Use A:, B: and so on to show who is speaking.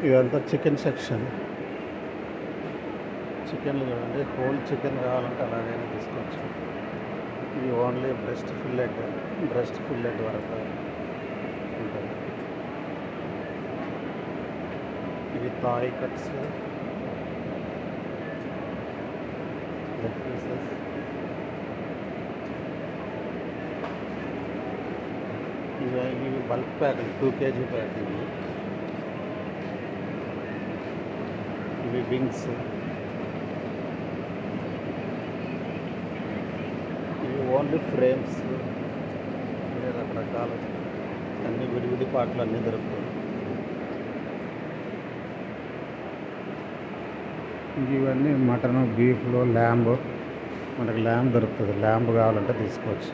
A: ఇదంతా chicken section. చికెన్లు చూడండి, whole chicken కావాలంటే అలాగైనా తీసుకోవచ్చు. ఇది ఓన్లీ బ్రెస్ట్ ఫిల్లెట్ వరకు ఉంటుంది. ఇవి థాయ్ కట్స్, లెగ్ పీసెస్. ఇవి బల్క్ ప్యాకులు, 2 kg ప్యాకులు. ఇవి వింగ్స్. ఇవి ఓన్లీ ఫ్రేమ్స్. రకరకాల అన్ని విడివిడి పాటలు అన్నీ దొరుకుతాయి. ఇవన్నీ మటను, బీఫ్లో ల్యాంబ్. మనకు ల్యాంబ్ దొరుకుతుంది. ల్యాంబ్ కావాలంటే తీసుకోవచ్చు.